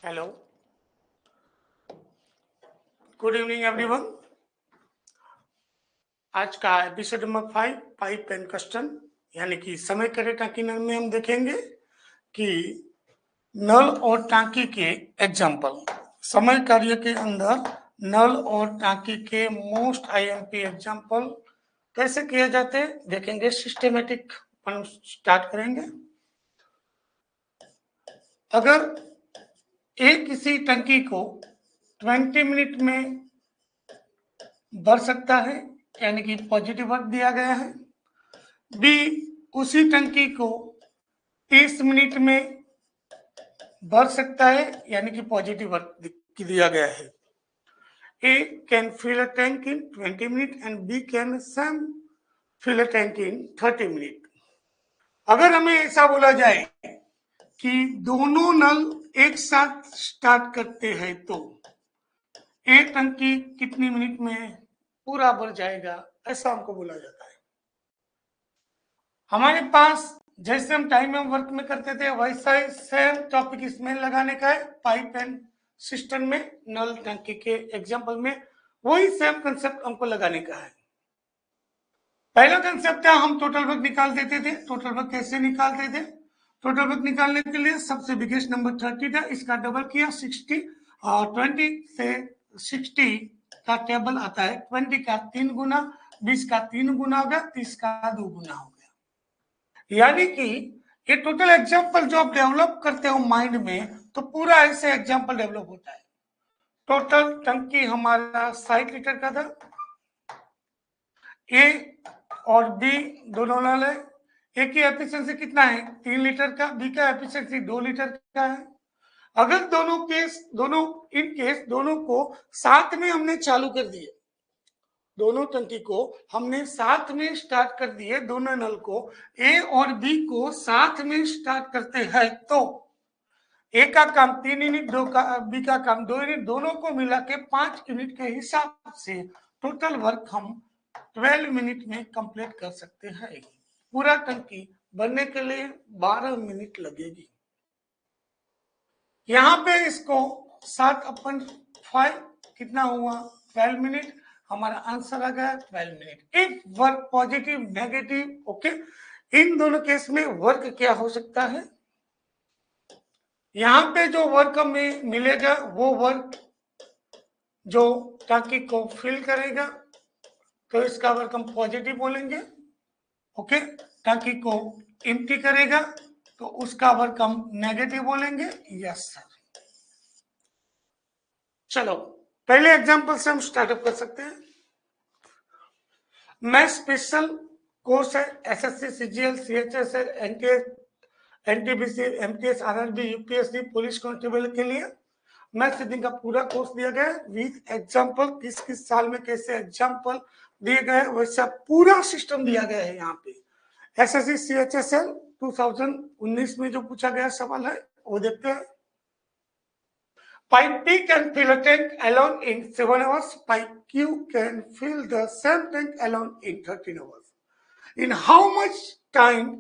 Hello, good evening everyone. आज का episode number 5 pipe and question यानी कि समय करे टांकी नल में हम देखेंगे कि नल और टांकी के एग्जाम्पल, समय कार्य के अंदर नल और टांकी के मोस्ट आईएमपी एग्जाम्पल कैसे किए जाते हैं देखेंगे। सिस्टेमेटिक हम स्टार्ट करेंगे। अगर एक किसी टंकी को 20 मिनट में भर सकता है यानी कि पॉजिटिव वर्क दिया गया है। बी उसी टंकी को 30 मिनट में भर सकता है यानी कि पॉजिटिव वर्क दिया गया है। A can fill a tank in 20 minute and B can some fill a tank in 30 minute. अगर हमें ऐसा बोला जाए कि दोनों नल एक साथ स्टार्ट करते हैं तो एक टंकी कितनी मिनट में पूरा भर जाएगा, ऐसा हमको बोला जाता है। हमारे पास जैसे हम टाइम एंड वर्क में करते थे वैसा ही सेम टॉपिक इसमें लगाने का है। पाइप एंड सिस्टम में नल टंकी के एग्जांपल में वही सेम कंसेप्ट हमको लगाने का है। पहला कंसेप्ट था हम टोटल वर्क निकाल देते थे। टोटल वर्क कैसे निकालते थे? टोटल वर्क निकालने के लिए सबसे बिगेस्ट नंबर 30 था, इसका डबल किया 60 और 20 से 60 का टेबल आता है 20 का 3 गुना, 20 का 3 गुना हो गया, 30 का 2 गुना हो गया। यानी कि ये टोटल एग्जाम्पल जो आप डेवलप करते हो माइंड में, तो पूरा ऐसे एग्जाम्पल डेवलप होता है। टोटल टंकी हमारा 60 लीटर का था। ए और बी दोनों नल है। ए की एफिशिएंसी कितना है? 3 लीटर का। बी का एफिशिएंसी 2 लीटर का है। अगर इन केस दोनों को साथ में हमने चालू कर दिए, दोनों टंकी को हमने साथ में स्टार्ट कर दिए, दोनों नल को ए और बी को साथ में स्टार्ट करते हैं तो ए का काम 3 यूनिट, बी का काम 2 यूनिट, दोनों को मिला के 5 यूनिट के हिसाब से टोटल वर्क हम 12 मिनट में कंप्लीट कर सकते हैं। पूरा टंकी बनने के लिए 12 मिनट लगेगी। यहाँ पे इसको 7/5 कितना हुआ? 12 मिनट। हमारा आंसर आ गया 12 minute. If work positive negative, okay, इन दोनों केस में वर्क क्या हो सकता है? यहाँ पे जो वर्क हमें मिलेगा वो वर्क जो टांकी को फिल करेगा, तो इसका वर्क हम पॉजिटिव बोलेंगे। ओके, टांकी को एम्प्टी करेगा तो उसका वर्क हम नेगेटिव बोलेंगे। Yes sir. चलो पहले एग्जांपल से हम स्टार्टअप कर सकते हैं। मैं स्पेशल कोर्स है SSC, CGL, CHSL, NTPC, MTS, RRB, UPSC, police constable के लिए मैथ्स रीजनिंग का पूरा कोर्स दिया गया है विद एग्जांपल। किस किस साल में कैसे एग्जांपल दिए गए वैसा पूरा सिस्टम दिया गया है। यहाँ पे एसएससी सीएचएसएल 2019 में जो पूछा गया सवाल है वो देखते हैं। Pipe P can fill a tank alone in 7 hours. Pipe Q can fill the same tank alone in 13 hours. In how much time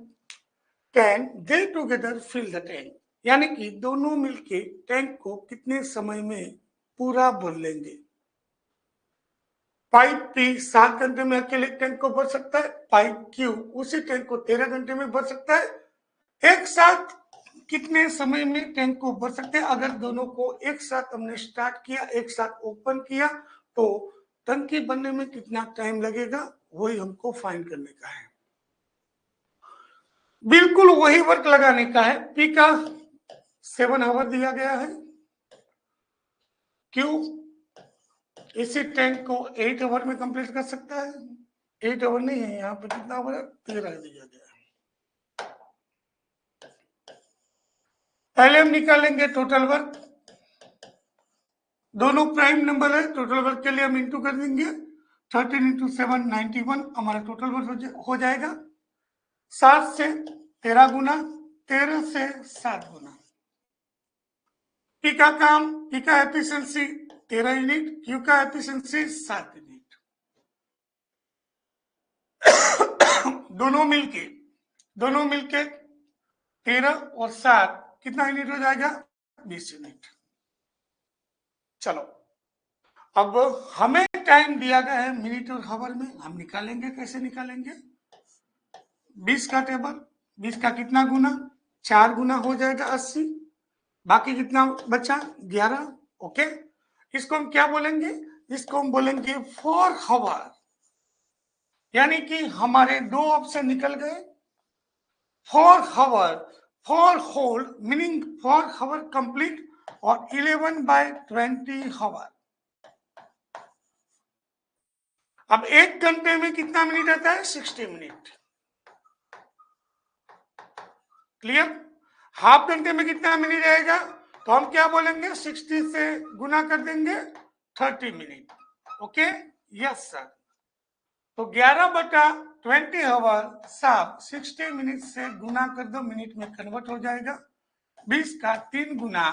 can they together fill the tank? यानी कि दोनों मिलके टैंक को कितने समय में पूरा भर लेंगे। पाइप पी 7 घंटे में अकेले टैंक को भर सकता है। पाइप क्यू उसी टैंक को 13 घंटे में भर सकता है। एक साथ कितने समय में टैंक को भर सकते हैं? अगर दोनों को एक साथ हमने स्टार्ट किया, एक साथ ओपन किया, तो टंकी बनने में कितना टाइम लगेगा वही हमको फाइंड करने का है। बिल्कुल वही वर्क लगाने का है। पी का 7 आवर दिया गया है। क्यू इसी टैंक को 8 आवर में कंप्लीट कर सकता है। 8 आवर नहीं है, यहाँ पे कितना आवर है? 13 दिया गया है। पहले हम निकालेंगे टोटल वर्क। दोनों प्राइम नंबर है, टोटल वर्क के लिए हम इंटू कर देंगे। 13 × 7 91 हमारा टोटल वर्क हो जाएगा। 7 से 13 गुना, 13 से 7 गुना। पी का काम, पी का एफिशिएंसी 13 यूनिट, क्यू का एफिशिएंसी 7 यूनिट। दोनों मिलके 13 और 7 कितना यूनिट हो जाएगा? 20 यूनिट। चलो, अब हमें टाइम दिया गया है मिनट और हावर में, हम निकालेंगे, कैसे निकालेंगे? 20 का टेबल, 20 का कितना गुना? 4 गुना हो जाएगा 80, बाकी कितना बचा? 11। ओके, इसको हम क्या बोलेंगे? इसको हम बोलेंगे फॉर हावर, यानी कि हमारे दो ऑप्शन निकल गए। For hour, for whole meaning for hour complete, और 11/20 हावर। अब 1 घंटे में कितना मिनट आता है? 60 मिनट। क्लियर? हाफ घंटे में कितना मिनट आएगा? तो हम क्या बोलेंगे? 60 से गुना कर देंगे 30 मिनट। Okay, yes sir. तो 11/20 आवर साहब 60 मिनट से गुना कर दो, मिनट में कन्वर्ट हो जाएगा। 20 का 3 गुना,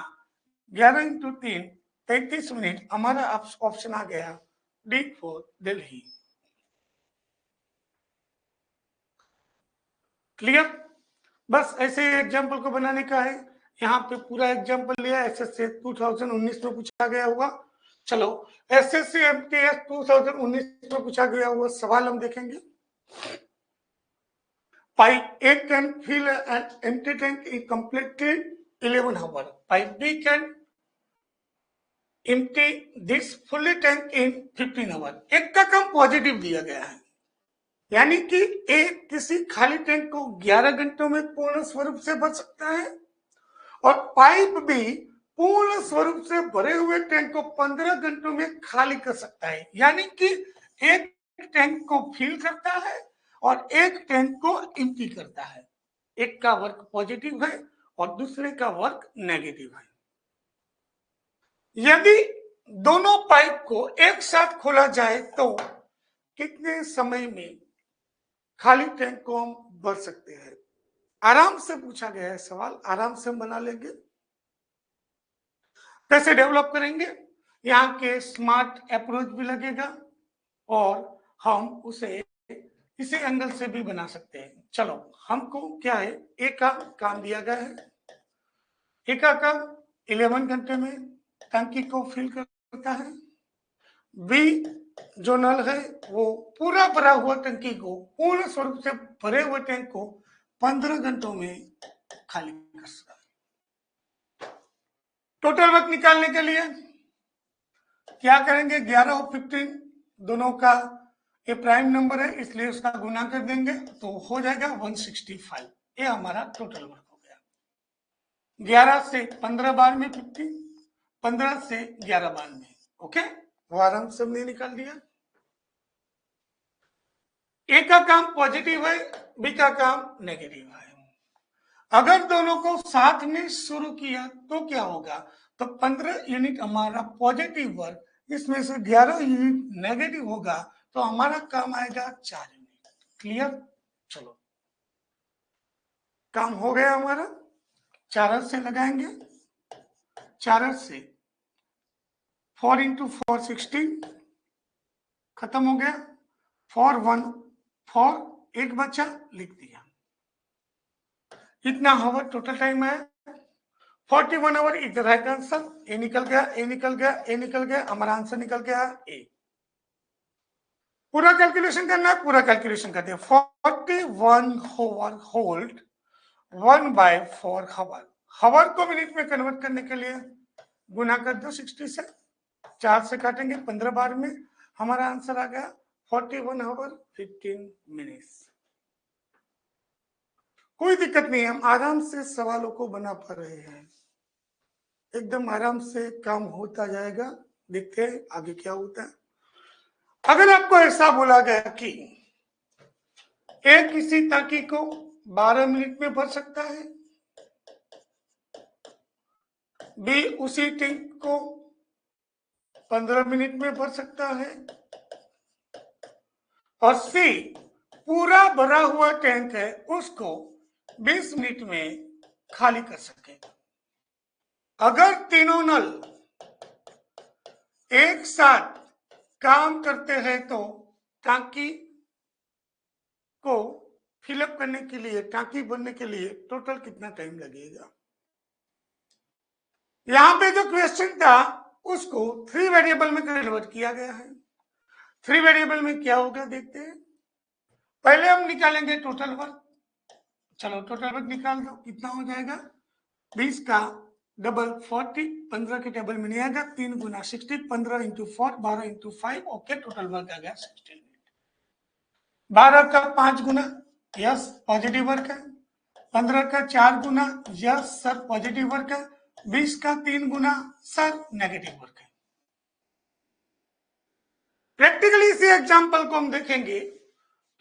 11 इंटू 3 33 मिनट। हमारा ऑप्शन आ गया डी फॉर दिल्ली। क्लियर? बस ऐसे एग्जाम्पल को बनाने का है। यहाँ पे पूरा एग्जाम्पल लिया, एसएससी 2019 में पूछा गया हुआ। चलो, एसएससी एमटीएस 2019 में पूछा गया हुआ सवाल हम देखेंगे। Pipe A can fill an empty tank in completely 11 hours. Pipe B can empty this fully tank in 15 hours. एक का काम पॉजिटिव दिया गया है, यानी कि एक किसी खाली टैंक को 11 घंटों में पूर्ण स्वरूप से भर सकता है, और पाइप भी पूर्ण स्वरूप से भरे हुए टैंक को 15 घंटों में खाली कर सकता है। यानी कि एक टैंक को फिल करता है और एक टैंक को एम्प्टी करता है। एक का वर्क पॉजिटिव है और दूसरे का वर्क नेगेटिव है। यदि दोनों पाइप को एक साथ खोला जाए तो कितने समय में खाली टैंक को हम भर सकते हैं? आराम से पूछा गया है सवाल, आराम से बना लेंगे। कैसे डेवलप करेंगे? यहाँ के स्मार्ट अप्रोच भी लगेगा और हम उसे इसी एंगल से भी बना सकते हैं। चलो, हमको क्या है, ए का काम दिया गया है। ए का काम 11 घंटे में टंकी को फिल करता है। बी जो नल है वो पूरा भरा हुआ टंकी को, पूर्ण स्वरूप से भरे हुए टैंक को 15 घंटों में खाली कर सकता है। टोटल वर्क निकालने के लिए क्या करेंगे? 11 और 15 दोनों का ये प्राइम नंबर है, इसलिए उसका गुना कर देंगे तो हो जाएगा 165। ये हमारा टोटल वर्क हो गया। 11 से 15 बार में 50, 15 से 11 बार में। ओके, वो आराम से हमने निकाल दिया। ए का काम पॉजिटिव है, बी का काम नेगेटिव है। अगर दोनों को साथ में शुरू किया तो क्या होगा? तो 15 यूनिट हमारा पॉजिटिव वर्क, इसमें से 11 यूनिट नेगेटिव होगा, तो हमारा काम आएगा 4 यूनिट। क्लियर? चलो, काम हो गया हमारा। 4 से लगाएंगे, 4 से 4 इंटू 4 16, खत्म हो गया। 4 1 4, एक बच्चा लिख दिया। इतना हावर टोटल टाइम है 41 hour is the right answer. A निकल गया, ए निकल गया, ए निकल गया, हमारा आंसर निकल गया ए। पूरा कैलकुलेशन करना है, पूरा कैलकुलेशन करते हैं। 41 हावर होल्ड 1/4 हावर। हावर को मिनट में कन्वर्ट करने के लिए गुना कर दो 60 से, 4 से काटेंगे 15 बार में, हमारा आंसर आ गया 41 हावर 15 मिनट्स। कोई दिक्कत नहीं है, हम आराम से सवालों को बना पा रहे हैं, एकदम आराम से काम होता जाएगा। देखते हैं आगे क्या होता है। अगर आपको ऐसा बोला गया कि एक किसी टाकी को 12 मिनट में भर सकता है, बी उसी टैंक को 15 मिनट में भर सकता है, और सी पूरा भरा हुआ टैंक है उसको 20 मिनट में खाली कर सकेगा। अगर तीनों नल एक साथ काम करते हैं तो टांकी को फिलअप करने के लिए, टांकी भरने के लिए टोटल कितना टाइम लगेगा? यहां पे जो क्वेश्चन था उसको 3 वेरिएबल में कन्वर्ट किया गया है। 3 वेरिएबल में क्या होगा देखते हैं। पहले हम निकालेंगे टोटल वर्क। चलो टोटल वर्क निकाल दो, कितना हो जाएगा 20 का डबल 40, 15 के टेबल में नहीं आएगा, 3 गुना 60, 15 into 4, 12 into 5, okay total work आ गया 16 मिनट। 12 का 5 गुना, यस पॉजिटिव वर्क है। 15 का 4 गुना, यस सर पॉजिटिव वर्क है। 20 का 3 गुना, सर नेगेटिव वर्क है। प्रैक्टिकली इसी एग्जाम्पल को हम देखेंगे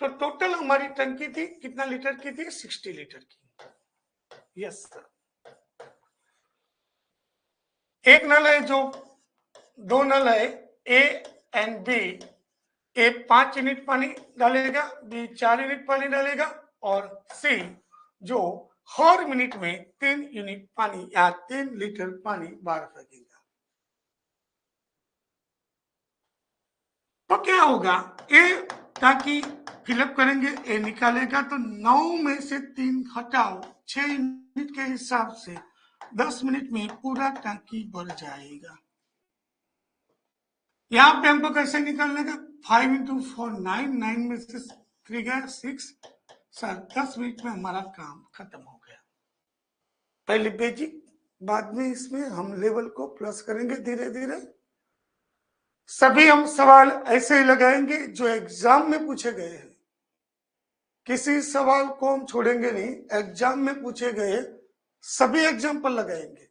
तो टोटल हमारी टंकी थी कितना लीटर की थी, 60 लीटर की, यस सर। एक नल है जो, दो नल है A and B. A 5 unit पानी डालेगा, बी 4 यूनिट पानी डालेगा, और सी जो हर मिनट में 3 यूनिट पानी या 3 लीटर पानी बाहर फेंकेगा। तो क्या होगा, ए टांकी फिलअप करेंगे, ए निकालेगा, तो 9 में से 3 हटाओ, 6 यूनिट के हिसाब से 10 मिनट में पूरा टांकी भर जाएगा। यहां पे हमको कैसे निकालने का, 5 इंटू 4 9, 9 में से 3 गया 6, सर 10 मिनट में हमारा काम खत्म हो गया। पहले बेसिक, बाद में इसमें हम लेवल को प्लस करेंगे धीरे धीरे। सभी हम सवाल ऐसे ही लगाएंगे जो एग्जाम में पूछे गए हैं, किसी सवाल को हम छोड़ेंगे नहीं, एग्जाम में पूछे गए सभी एग्जाम्पल लगाएंगे।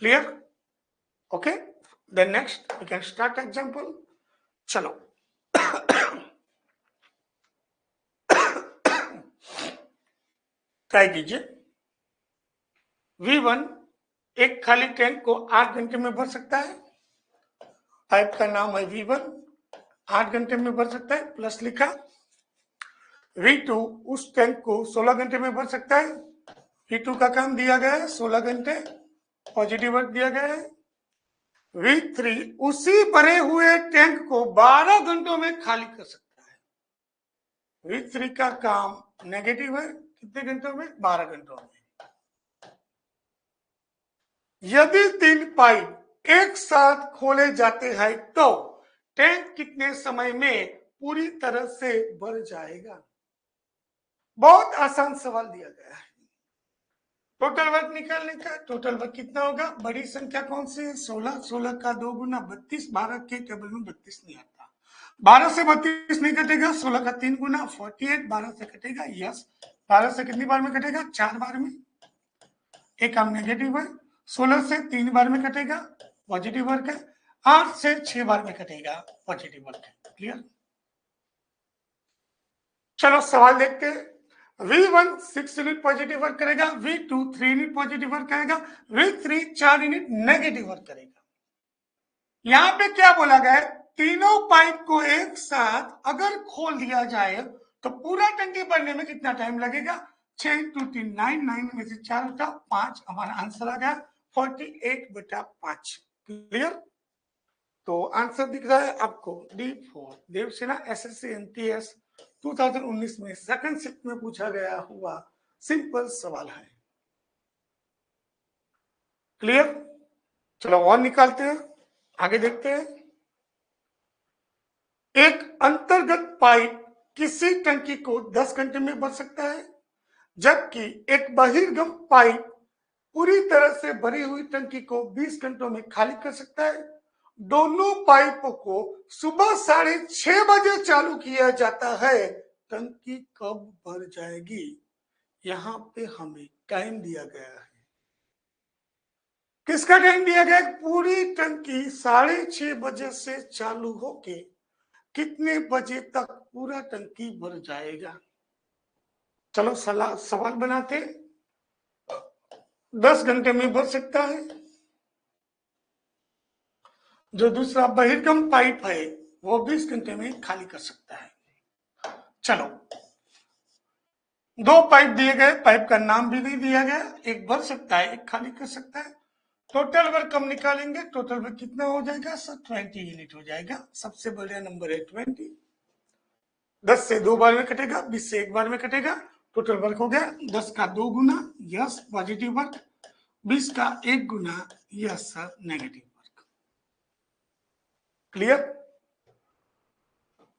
Clear, okay, then next we can start example. चलो ट्राई कीजिए। V1 एक खाली टैंक को 8 घंटे में भर सकता है। पाइप का नाम है V1, 8 घंटे में भर सकता है, प्लस लिखा। V2 उस टैंक को 16 घंटे में भर सकता है। V2 का काम दिया गया है 16 घंटे, पॉजिटिव वर्क दिया गया है। V3 उसी भरे हुए टैंक को 12 घंटों में खाली कर सकता है। V3 का काम नेगेटिव है, कितने घंटों में, 12 घंटों में। यदि 3 पाइप एक साथ खोले जाते हैं तो टैंक कितने समय में पूरी तरह से भर जाएगा। बहुत आसान सवाल दिया गया है। टोटल वर्क निकालने का, टोटल वर्क कितना होगा, बड़ी संख्या कौन सी है, 16, 16 का 2 गुना 32, 12 के टेबल में 32 नहीं आता, 12 से 32 नहीं कटेगा, 16 का 3 गुना 48, 12 से कटेगा, यस 12 से कितनी बार में कटेगा, 4 बार में। एक काम नेगेटिव है, 16 से 3 बार में कटेगा, पॉजिटिव वर्क है, 8 से 6 बार में कटेगा, पॉजिटिव वर्क है। क्लियर, चलो सवाल देखते हैं। V1 6 यूनिट पॉजिटिव वर्क करेगा, V2 3 यूनिट पॉजिटिव वर्क करेगा, V3 4 यूनिट नेगेटिव वर्क करेगा। यहां पे क्या बोला गया है, तीनों पाइप को एक साथ अगर खोल दिया जाए तो पूरा टंकी भरने में कितना टाइम लगेगा, 6 इंटू 3 9, 9 में से 4 उठा 5, हमारा आंसर आ गया 48/5। क्लियर, तो आंसर दिख रहा है आपको D4। देवसेना SSC MTS 2019 में सेकंड शिफ्ट में पूछा गया हुआ सिंपल सवाल है। क्लियर, चलो और निकालते हैं, आगे देखते हैं। एक अंतर्गत पाइप किसी टंकी को 10 घंटे में भर सकता है, जबकि एक बहिर्गम पाइप पूरी तरह से भरी हुई टंकी को 20 घंटों में खाली कर सकता है। दोनों पाइपों को सुबह 6:30 बजे चालू किया जाता है, टंकी कब भर जाएगी। यहां पे हमें टाइम दिया गया है, किसका टाइम दिया गया, पूरी टंकी 6:30 बजे से चालू होके कितने बजे तक पूरा टंकी भर जाएगा। चलो सवाल बनाते। 10 घंटे में भर सकता है, जो दूसरा बहिर्गम पाइप है वो 20 घंटे में खाली कर सकता है। चलो 2 पाइप दिए गए, पाइप का नाम भी नहीं दिया गया, एक भर सकता है एक खाली कर सकता है। टोटल वर्क हम निकालेंगे, टोटल वर्क कितना हो जाएगा सर, 20 यूनिट हो जाएगा। सबसे बड़ा नंबर है 20, 10 से 2 बार में कटेगा, 20 से 1 बार में कटेगा, टोटल वर्क हो गया 10 का 2 गुना, यस पॉजिटिव वर्क, 20 का 1 गुना, yes sir negative work. Clear?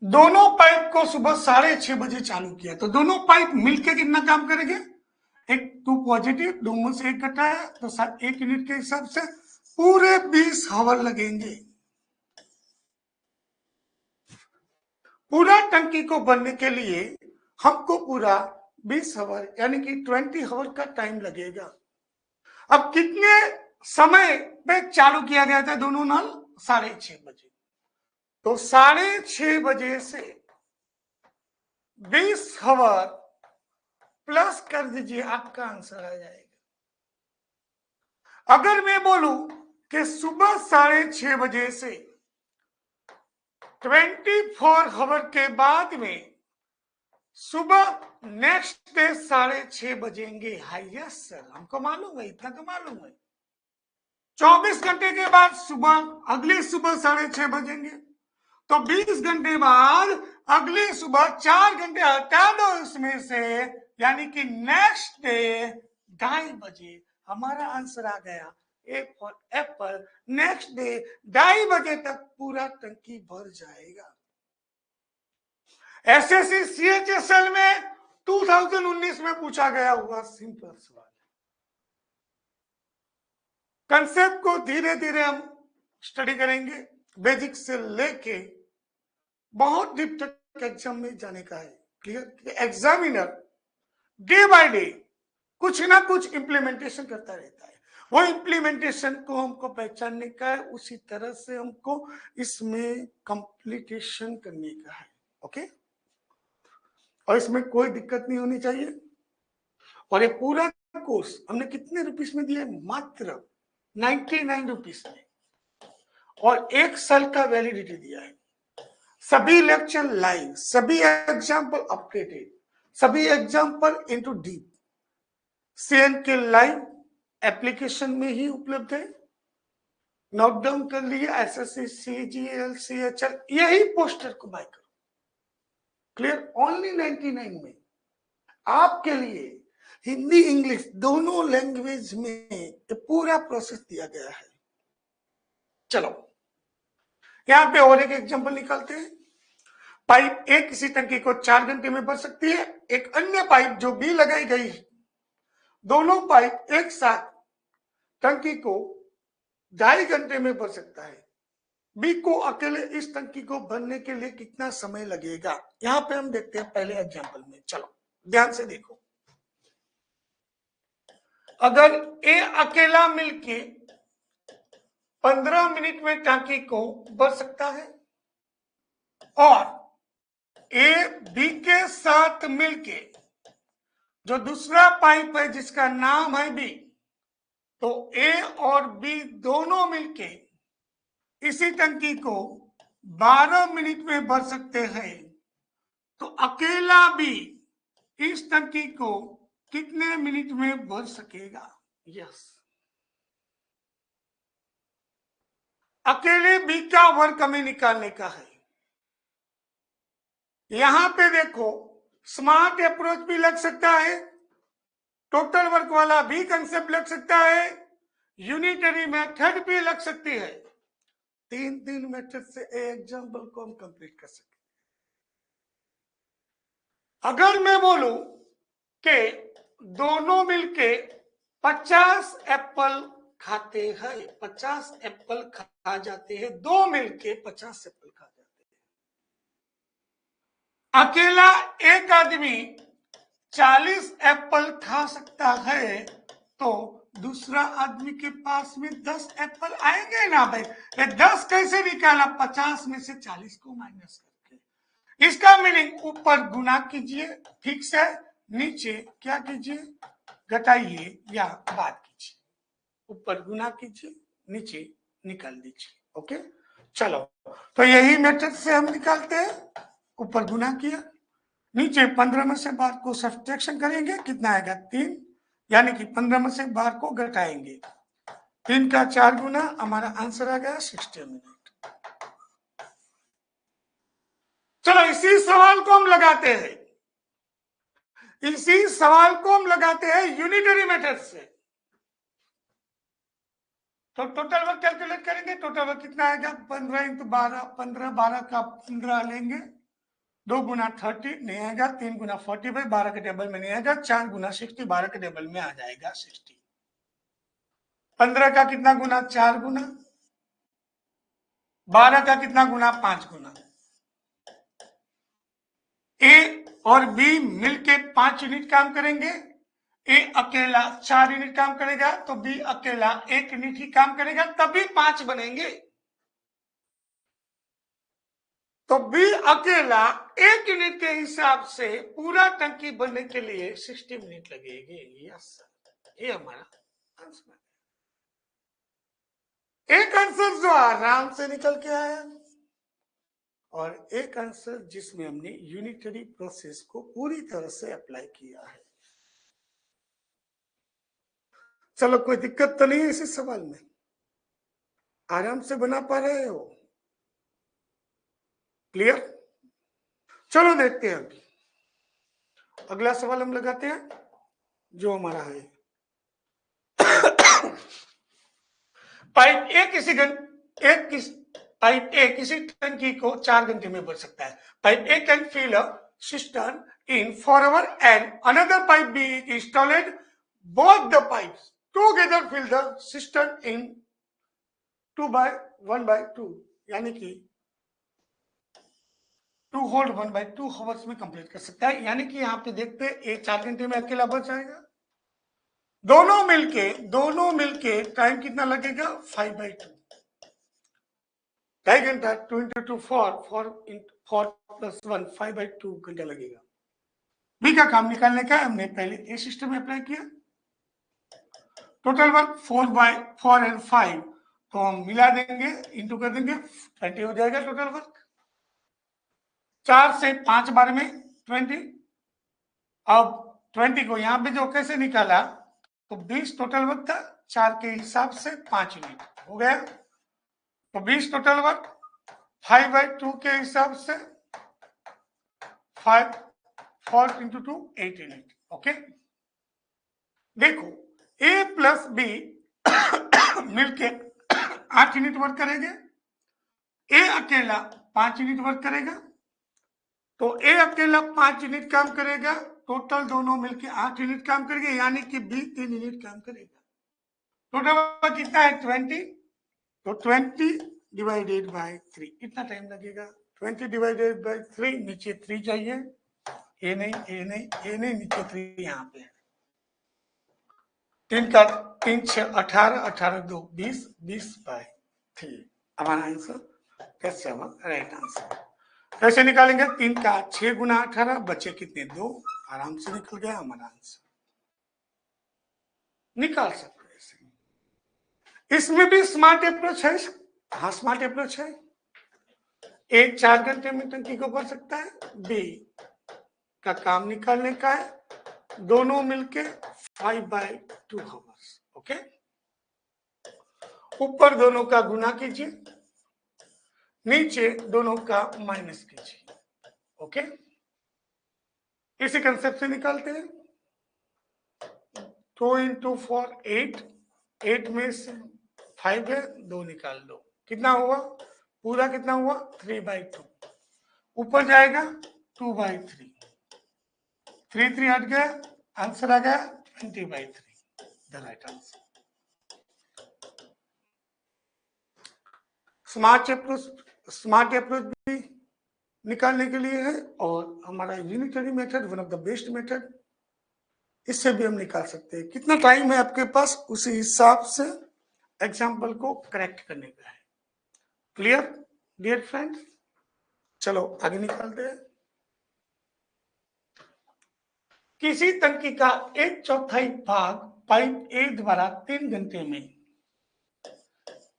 दोनों पाइप को सुबह 6:30 बजे चालू किया, तो दोनों पाइप मिलकर कितना काम करेंगे? एक 2 पॉजिटिव, दोनों से एक घटाया, तो 1 यूनिट के हिसाब से पूरे 20 हावर लगेंगे। पूरा टंकी को भरने के लिए हमको पूरा 20 हावर यानी कि 20 हावर का टाइम लगेगा। अब कितने समय पे चालू किया गया था दोनों नल? 6:30 बजे। तो 6:30 बजे से 20 हावर प्लस कर दीजिए, आपका आंसर आ जाएगा। अगर मैं बोलूं कि सुबह 6:30 बजे से 24 हावर के बाद में सुबह नेक्स्ट डे 6:30 बजेंगे। हाई यस सर, हमको मालूम है, इतना तो मालूम है। 24 घंटे के बाद सुबह अगली सुबह 6:30 बजेंगे, तो 20 घंटे बाद अगली सुबह 4 घंटे हटा दो इसमें से, यानी कि नेक्स्ट डे 2:30 बजे। हमारा आंसर आ गया A for Apple. Next day 2:30 बजे तक पूरा टंकी भर जाएगा। एसएससी सीएचएसएल में 2019 में पूछा गया हुआ सिंपल सवाल। कंसेप्ट को धीरे धीरे हम स्टडी करेंगे, बेसिक से लेके बहुत डीप तक एग्जाम में जाने का है। Clear? Examiner day by day कुछ ना कुछ इंप्लीमेंटेशन करता रहता है, वो इंप्लीमेंटेशन को हमको पहचानने का है, उसी तरह से हमको इसमें कंप्लीटेशन करने का है। ओके, और इसमें कोई दिक्कत नहीं होनी चाहिए। और ये पूरा कोर्स हमने कितने रुपीस में दिया है? मात्र 99 रुपीस में, और 1 साल का वैलिडिटी दिया है। सभी लेक्चर लाइव, सभी एग्जाम्पल अपडेटेड, सभी एग्जाम्पल इनटू डीप सीएन के लाइव एप्लीकेशन में ही उपलब्ध है। नोट डाउन कर लिए, एसएससी सीजीएल सीएचएल, यही पोस्टर को बाय करो। क्लियर? ओनली 99 में आपके लिए हिंदी इंग्लिश दोनों लैंग्वेज में पूरा प्रोसेस दिया गया है। चलो यहां पे और एक एग्जांपल निकालते हैं। पाइप ए किसी टंकी को 4 घंटे में भर सकती है। एक अन्य पाइप जो बी लगाई गई, दोनों पाइप एक साथ टंकी को 2.5 घंटे में भर सकता है। बी को अकेले इस टंकी को भरने के लिए कितना समय लगेगा? यहां पे हम देखते हैं पहले एग्जांपल में। चलो ध्यान से देखो। अगर ए अकेला मिलके 15 मिनट में टंकी को भर सकता है, और ए बी के साथ मिलके जो दूसरा पाइप है जिसका नाम है बी, तो ए और बी दोनों मिलके इसी टंकी को 12 मिनट में भर सकते हैं, तो अकेला बी इस टंकी को कितने मिनट में भर सकेगा? यस, अकेले बी का वर्क हमें निकालने का है। यहां पे देखो, स्मार्ट अप्रोच भी लग सकता है, टोटल वर्क वाला भी कंसेप्ट लग सकता है, यूनिटरी मेथड भी लग सकती है। तीन मेथड से एग्जाम्पल को हम कंप्लीट कर सकते। अगर मैं बोलूं कि दोनों मिलके 50 एप्पल खाते हैं, 50 एप्पल खा जाते हैं, दो मिलके 50 एप्पल खा जाते हैं। अकेला एक आदमी 40 एप्पल खा सकता है, तो दूसरा आदमी के पास में 10 एप्पल आएंगे ना भाई? ये 10 कैसे निकाला? 50 में से 40 को माइनस करके। इसका मीनिंग ऊपर गुना कीजिए ठीक से, नीचे क्या कीजिए? घटाइए या बात कीजिए। ऊपर गुना कीजिए, नीचे निकाल दीजिए। ओके, चलो तो यही मेथड से हम निकालते हैं। ऊपर गुना किया, नीचे 15 में से 12 को सब्ट्रैक्शन करेंगे, कितना आएगा? 3, यानी कि 15 में से 12 को घटाएंगे, 3 का 4 गुना, हमारा आंसर आ गया 60 मिनट। चलो इसी सवाल को हम लगाते हैं, इसी सवाल को हम लगाते हैं यूनिटरी मेथड से। तो टोटल वर्क कैलकुलेट करेंगे। टोटल वर्क कितना आएगा, 15 इंटू 12, 15, 12 का 15 लेंगे, 2 गुना 30 नहीं आएगा, 3 गुना 40 भाई 12 के टेबल में नहीं आएगा, 4 गुना 60 12 के टेबल में आ जाएगा 60। 15 का कितना गुना, 4 गुना, 12 का कितना गुना, 5 गुना। ए और बी मिलके 5 यूनिट काम करेंगे, ए अकेला 4 यूनिट काम करेगा तो बी अकेला 1 यूनिट ही काम करेगा, तभी 5 बनेंगे। तो बी अकेला 1 यूनिट के हिसाब से पूरा टंकी बनने के लिए 60 मिनट लगेगी। यस सर, ये हमारा आंसर। एक आंसर जो आराम से निकल के आया और एक आंसर जिसमें हमने यूनिटरी प्रोसेस को पूरी तरह से अप्लाई किया है। चलो, कोई दिक्कत तो नहीं है इस सवाल में, आराम से बना पा रहे हो? क्लियर? चलो देखते हैं अभी अगला सवाल हम लगाते हैं जो हमारा है पाइप ए किसी पाइप ए किसी टंकी को 4 घंटे में भर सकता है। Pipe A can fill a cistern in 4 hours and another pipe B is installed. Both the pipes together fill the cistern in 1/2, यानी कि 2 hold 1/2 hours में कंप्लीट कर सकता है। यानी कि यहाँ पे देखते हैं ए 4 घंटे में अकेला बच जाएगा। दोनों मिलके टाइम कितना लगेगा, 5/2, 2.5 घंटा, 2 into 2 4 plus 1 5/2 घंटा लगेगा। बी का काम निकालने का हमने पहले ए सिस्टम में अप्लाई किया। टोटल वर्क 4 and 5 तो हम मिला देंगे, इंटू कर देंगे, 20 हो जाएगा टोटल वर्क। 4 से 5 बार में 20। अब 20 को यहाँ पे जो कैसे निकाला तो 20 टोटल वर्क था, 4 के हिसाब से 5 यूनिट हो गया। तो 20 टोटल वर्क 5/2 के हिसाब से 4 into 2 8 यूनिट। ओके, देखो ए प्लस बी मिलके 8 यूनिट वर्क करेंगे, ए अकेला 5 यूनिट वर्क करेगा। तो ए अकेला 5 यूनिट काम करेगा, टोटल दोनों मिलके 8 यूनिट काम करेंगे, यानी कि बी 3 यूनिट काम करेगा। टोटल वर्क कितना है 20, तो 20 डिवाइडेड बाय 3 कितना टाइम लगेगा, 20 डिवाइडेड बाय 3, नीचे 3 चाहिए, ए नहीं नीचे 3 यहाँ पे है। 3 का 3 6 18, 18 2 20, 20/3 हमारा आंसर कैसे होगा, राइट आंसर। कैसे निकालेंगे, 3 का 6 गुना 18 बचे कितने, 2, आराम से निकल गया हमारा आंसर। निकाल सकते हैं इसमें भी स्मार्ट अप्रोच है। हाँ, स्मार्ट अप्रोच है। एक 4 घंटे में टंकी को भर सकता है, बी का काम निकालने का है, दोनों मिलके 5/2 hours। ओके, ऊपर दोनों का गुना कीजिए, नीचे दोनों का माइनस कीजिए। ओके, इसी कंसेप्ट से निकालते हैं। 2 into 4 8, 8 में से 5 है, 2 निकाल दो, कितना हुआ, पूरा कितना हुआ 3/2, ऊपर जाएगा 2/3, 3 हट गया, आंसर आ गया 20/3, the right answer. Smart approach भी निकालने के लिए है और हमारा unitary method one of the best method, इससे भी हम निकाल सकते हैं। कितना टाइम है आपके पास, उसी हिसाब से एग्जाम्पल को करेक्ट करने का है। Clear dear friends? चलो आगे निकालते हैं। किसी टंकी का 1/4 भाग पाइप ए द्वारा 3 घंटे में,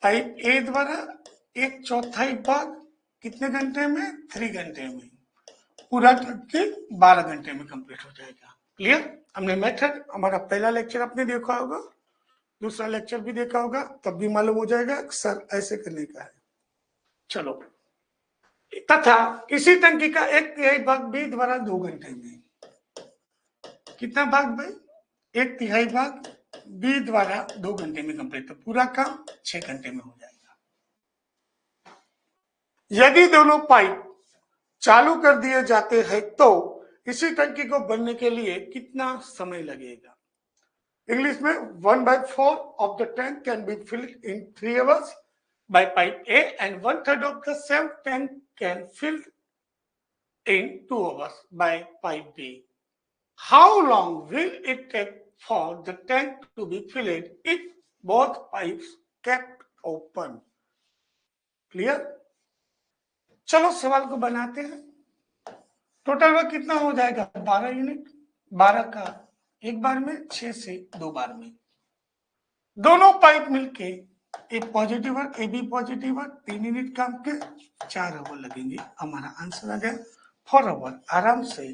पाइप ए द्वारा 1/4 भाग कितने घंटे में, 3 घंटे में, पूरा टंकी 12 घंटे में कंप्लीट हो जाएगा। क्लियर? हमने मेथड, हमारा पहला लेक्चर आपने देखा होगा, दूसरा लेक्चर भी देखा होगा, तब भी मालूम हो जाएगा सर ऐसे करने का है। चलो, तथा इसी टंकी का 1/3 भाग बी द्वारा 2 घंटे में, कितना भाग भाई, 1/3 भाग बी द्वारा 2 घंटे में कंप्लीट, तो पूरा काम 6 घंटे में हो जाएगा। यदि दोनों पाइप चालू कर दिए जाते हैं तो इसी टंकी को बनने के लिए कितना समय लगेगा? इंग्लिश में 1/4 of the tank can be filled in 3 hours by pipe A and 1/3 of the same tank can fill in 2 hours by pipe B. How long will it take for the tank to be filled if both pipes kept open? Clear? चलो सवाल को बनाते हैं। Total work कितना हो जाएगा? 12 unit, 12 का एक बार में, 6 से 2 बार में। दोनों पाइप मिलके A positive work, A B positive work, 3 unit काम के 4 आवर लगेंगे। हमारा आंसर आ गया 4 आवर। आराम से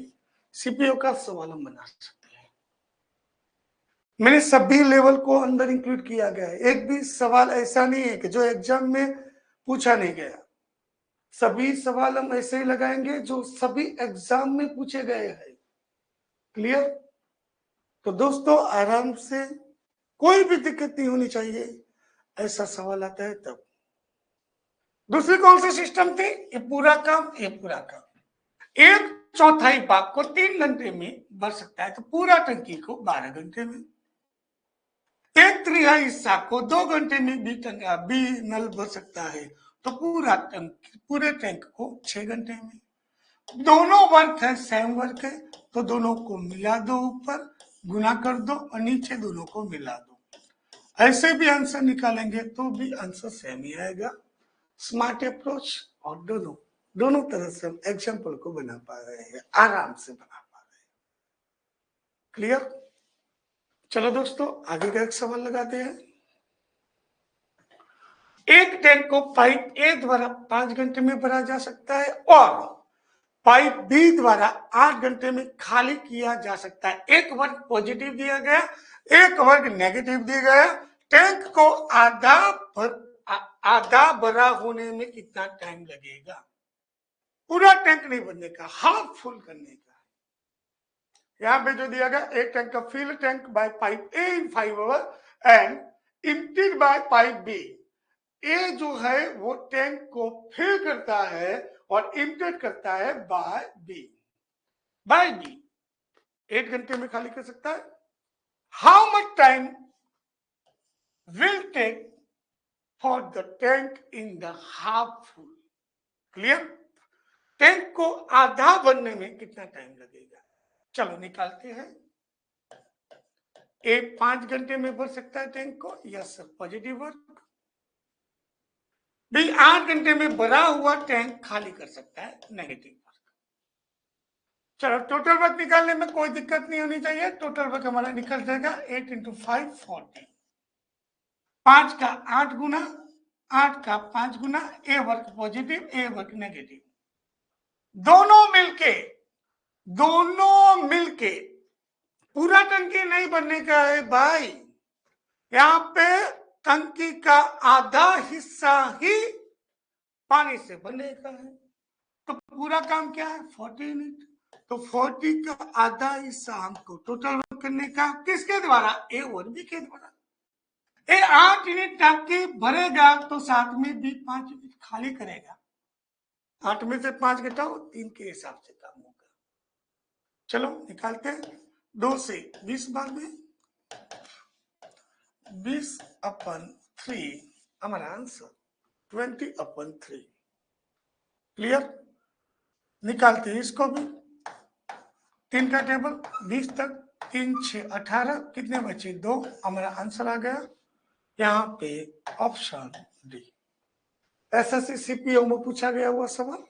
सीपीओ का सवाल हम बना सकते हैं। मैंने सभी लेवल को अंदर इंक्लूड किया गया है। एक भी सवाल ऐसा नहीं है कि जो एग्जाम में पूछा नहीं गया। सभी सवाल हम ऐसे ही लगाएंगे जो सभी एग्जाम में पूछे गए हैं। क्लियर? तो दोस्तों आराम से, कोई भी दिक्कत नहीं होनी चाहिए। ऐसा सवाल आता है तब। दूसरी कौन सी सिस्टम थी? ये पूरा काम, ये पूरा काम। 1/4 भाग को 3 घंटे में भर सकता है, तो पूरा टंकी को 12 घंटे में। 1/3 हिस्सा को 2 घंटे में बी नल भर सकता है, तो पूरे टैंक को 6 घंटे में। दोनों वर्क है, सेम वर्क है, तो दोनों को मिला दो, ऊपर गुना कर दो और नीचे दोनों को मिला दो। ऐसे भी आंसर निकालेंगे तो भी आंसर सेम ही आएगा। स्मार्ट अप्रोच, और दोनों तरह से हम एग्जाम्पल को बना पा रहे हैं, आराम से बना पा रहे हैं। क्लियर? चलो दोस्तों आगे का एक सवाल लगाते हैं। एक टैंक को पाइप ए द्वारा 5 घंटे में भरा जा सकता है और पाइप बी द्वारा 8 घंटे में खाली किया जा सकता है। एक वर्ग पॉजिटिव दिया गया, एक वर्ग नेगेटिव दिया गया। टैंक को आधा भरा होने में कितना टाइम लगेगा? पूरा टैंक नहीं भरने का, हाफ फुल करने का। यहां पे जो दिया गया, एक टैंक का fill tank by pipe A in 5 hour and emptied by pipe B. A जो है वो टैंक को फिल करता है और एम्प्टी करता है बाय बी। 8 घंटे में खाली कर सकता है। How much time will take for the tank in the half full? Clear? Tank को आधा भरने में कितना टाइम लगेगा? चलो निकालते हैं। ए 5 घंटे में भर सकता है टैंक को, yes sir, positive work. B 8 घंटे में भरा हुआ टैंक खाली कर सकता है, नेगेटिव वर्क। चलो टोटल वर्क निकालने में कोई दिक्कत नहीं होनी चाहिए। टोटल वर्क हमारा निकल जाएगा 8 × 5 40। 5 का 8 गुना, 8 का 5 गुना, ए वर्क पॉजिटिव, ए वर्क नेगेटिव। दोनों मिलके पूरा टंकी नहीं बनने का है भाई। यहाँ पे टंकी का आधा हिस्सा ही पानी से बनने का है, तो पूरा काम क्या है? 40 यूनिट। तो 40 का आधा हिस्सा हमको टोटल वर्क करने का, किसके द्वारा? ए और बी के द्वारा। ए 8 यूनिट टंकी भरेगा तो साथ में भी 5 यूनिट खाली करेगा। 8 में से 5 घटाओ, 3 के हिसाब से काम होगा। चलो निकालते हैं। 2 से 20 भाग में 20/3 हमारा आंसर 20/3। क्लियर? निकालते हैं इसको भी। 3 का टेबल 20 तक, 3 6 18, कितने बचे? 2। हमारा आंसर आ गया यहाँ पे ऑप्शन डी। एसएससी सीपीओ में पूछा गया हुआ सवाल,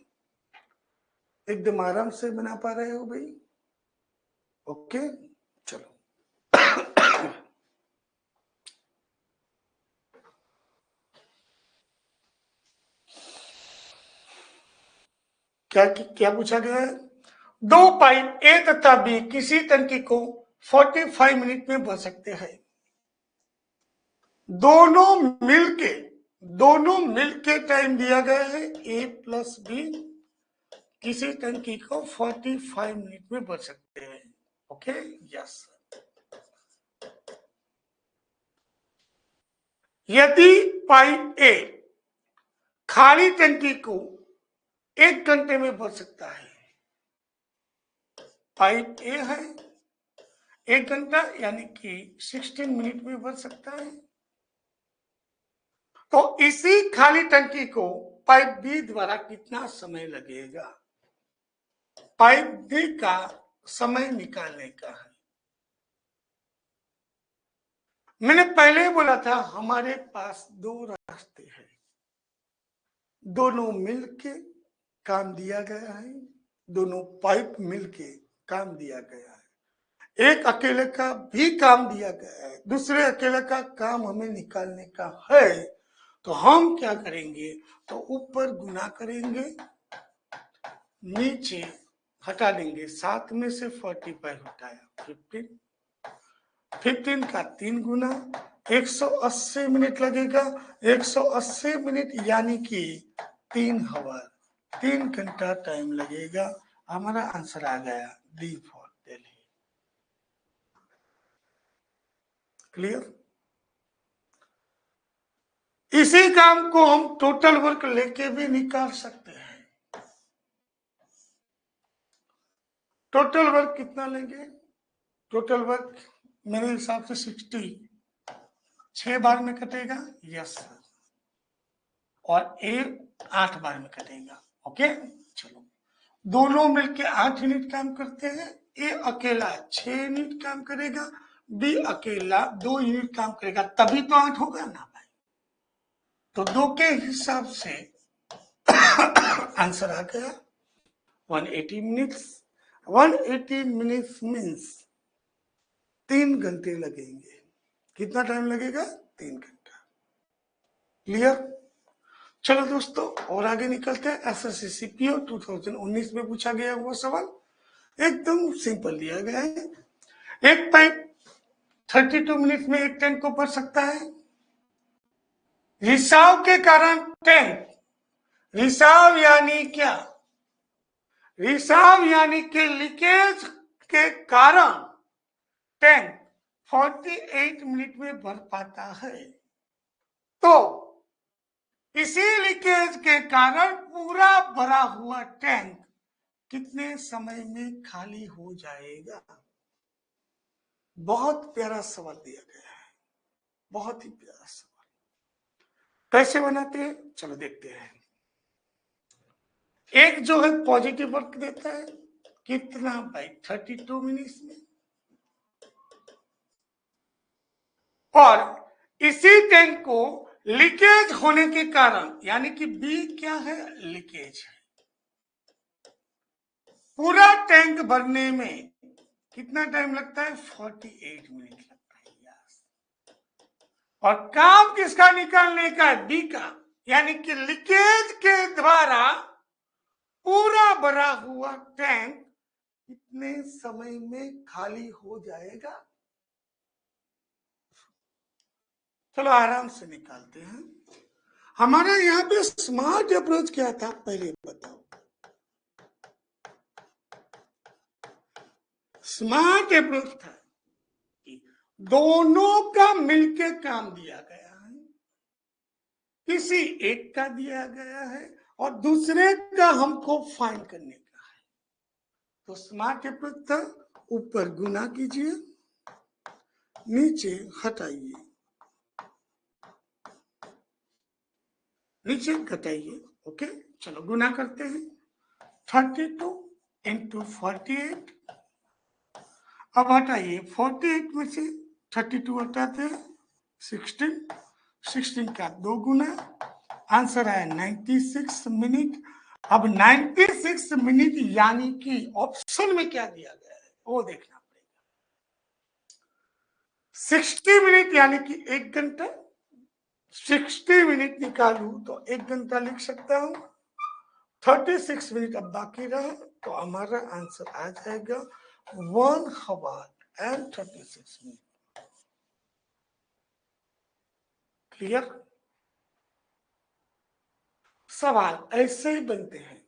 एकदम आराम से बना पा रहे हो भाई। ओके चलो क्या पूछा गया है? 2 पाइप ए तथा बी किसी टंकी को 45 मिनट में भर सकते हैं। दोनों मिलके टाइम दिया गया है ए प्लस बी, किसी टंकी को 45 मिनट में भर सकते हैं। Okay yes. यदि पाइप ए खाली टंकी को 1 घंटे में भर सकता है, पाइप ए है 1 घंटा यानी कि 16 मिनट में भर सकता है, तो इसी खाली टंकी को पाइप बी द्वारा कितना समय लगेगा? पाइप बी का समय निकालने का है। मैंने पहले बोला था हमारे पास 2 रास्ते हैं, दोनों मिलके काम दिया गया है, दोनों पाइप मिलके काम दिया गया है। एक अकेले का भी काम दिया गया है, दूसरे अकेले का काम हमें निकालने का है, तो हम क्या करेंगे? तो ऊपर गुना करेंगे, नीचे हटा देंगे। 7 में से 45 हटाया 15 का 3 गुना 180 मिनट लगेगा। 180 मिनट यानी कि 3 आवर, 3 घंटा टाइम लगेगा। हमारा आंसर आ गया डी फॉर दिल्ली। क्लियर? इसी काम को हम टोटल वर्क लेके भी निकाल सकते हैं। टोटल वर्क कितना लेंगे? टोटल वर्क मेरे हिसाब से 60 6 बार में कटेगा। Yes sir. और ए 8 बार में कटेगा। ओके, चलो दोनों मिलके 8 यूनिट काम करते हैं। ए अकेला 6 यूनिट काम करेगा, बी अकेला 2 यूनिट काम करेगा, तभी तो 8 होगा ना भाई। तो 2 के हिसाब से आंसर आ गया 180 मिनट्स। 180 मिनट्स मीन्स 3 घंटे लगेंगे। कितना टाइम लगेगा? 3 घंटा। क्लियर? चलो दोस्तों और आगे निकलते हैं। एसएससी सीपीओ 2019 में पूछा गया हुआ सवाल एकदम सिंपल दिया गया है। एक पाइप 32 मिनट में एक टैंक को भर सकता है। रिसाव के कारण टैंक, रिसाव यानी क्या? रिसाव यानी कि लीकेज के कारण टैंक 48 मिनट में भर पाता है। तो इसी लीकेज के कारण पूरा भरा हुआ टैंक कितने समय में खाली हो जाएगा? बहुत प्यारा सवाल दिया गया है, बहुत ही प्यारा सवाल। कैसे बनाते हैं चलो देखते हैं। एक जो है पॉजिटिव वर्क देता है कितना भाई? 32 मिनट्स में। और इसी टैंक को लीकेज होने के कारण, यानी कि बी क्या है? लीकेज है। पूरा टैंक भरने में कितना टाइम लगता है? 48 मिनट लगता है। यस। और काम किसका निकालने का है? बी का, यानी कि लीकेज के द्वारा पूरा भरा हुआ टैंक कितने समय में खाली हो जाएगा? चलो आराम से निकालते हैं। हमारा यहाँ पे स्मार्ट अप्रोच क्या था पहले बताओ। स्मार्ट अप्रोच था कि दोनों का मिलके काम दिया गया है, किसी एक का दिया गया है और दूसरे का हमको फाइंड करने का है। तो स्मार्ट अप्रोच था ऊपर गुना कीजिए, नीचे हटाइए, नीचे घटाइए। ओके चलो गुना करते हैं। 32 इंटू 48। अब हटाइए 48 में से 32 हटाते हैं 16 का 2 गुना। आंसर है 96 मिनट। अब 96 मिनट यानी कि ऑप्शन में क्या दिया गया है वो देखना पड़ेगा। 60 मिनट यानी कि 1 घंटा। 60 मिनट निकालू तो 1 घंटा लिख सकता हूं। 36 मिनट अब बाकी रहा तो हमारा आंसर आ जाएगा 1 आवर एंड 36 मिनट। क्लियर? सवाल ऐसे ही बनते हैं,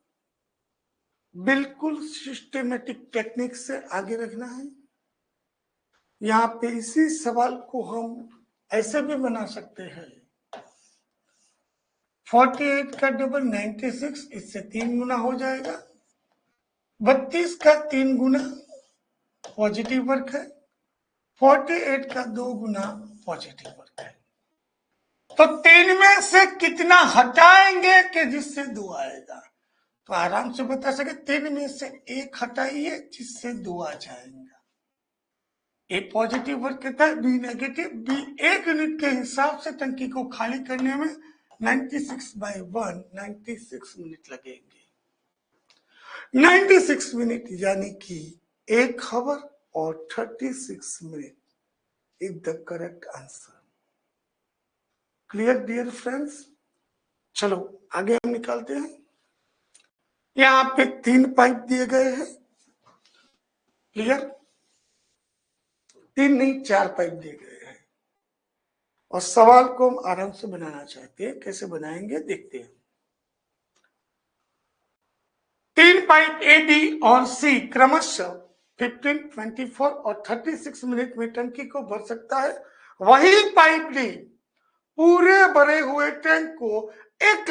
बिल्कुल सिस्टेमेटिक टेक्निक से आगे रखना है। यहाँ पे इसी सवाल को हम ऐसे भी बना सकते हैं 48 का डबल 96, इससे 3 गुना हो जाएगा। 32 का 3 गुना पॉजिटिव वर्क है। 48 का 2 गुना पॉजिटिव वर्क है। तो 3 में से कितना हटाएंगे कि जिससे 2 आएगा? तो आराम से बता सके, 3 में से 1 हटाइए जिससे 2 आ जाएगा। ए पॉजिटिव वर्क करता है, बी नेगेटिव। बी 1 यूनिट के हिसाब से टंकी को खाली करने में 96/1 96 मिनट लगेंगे। 96 मिनट यानी कि 1 आवर और 36 minute is the correct answer. Clear dear friends? चलो आगे हम निकालते हैं। यहाँ पे 3 पाइप दिए गए हैं। क्लियर? 3 नहीं 4 पाइप दिए गए हैं और सवाल को हम आराम से बनाना चाहते हैं। कैसे बनाएंगे देखते हैं। 3 पाइप ए, बी और सी क्रमशः 15, 24 और 36 मिनट में टंकी को भर सकता है। वही पाइप डी पूरे भरे हुए टैंक को 1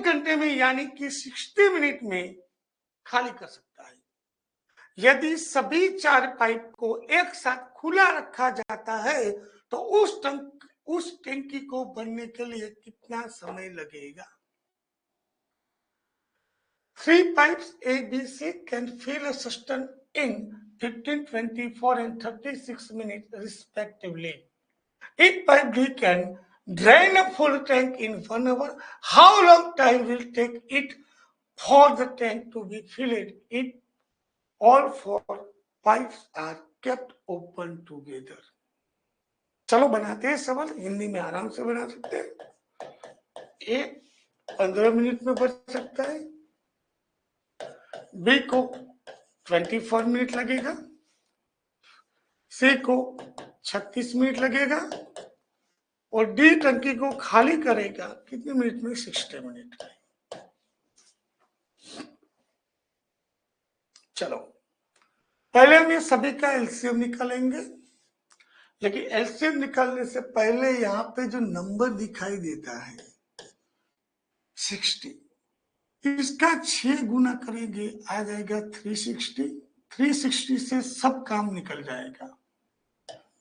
घंटे में यानी कि 60 मिनट में खाली कर सकता है। यदि सभी 4 पाइप को एक साथ खुला रखा जाता है तो उस टंकी को भरने के लिए कितना समय लगेगा? 3 pipes A, B, C can fill a cistern in 15, 24 and 36 minutes respectively. Each pipe D can drain a full tank in 1 hour. How long time will take it for the tank to be filled? All 4 pipes are kept open together. चलो बनाते हैं सवाल। हिंदी में आराम से बना सकते हैं। ए 15 मिनट में भर सकता है, बी को 24 मिनट लगेगा, सी को 36 मिनट लगेगा और डी टंकी को खाली करेगा कितने मिनट में? 60 मिनट में। चलो पहले हम ये सभी का एलसीएम निकालेंगे, लेकिन एलसीएम निकालने से पहले यहाँ पे जो नंबर दिखाई देता है 60, इसका 6 गुना करेंगे आ जाएगा 360। 360 से सब काम निकल जाएगा।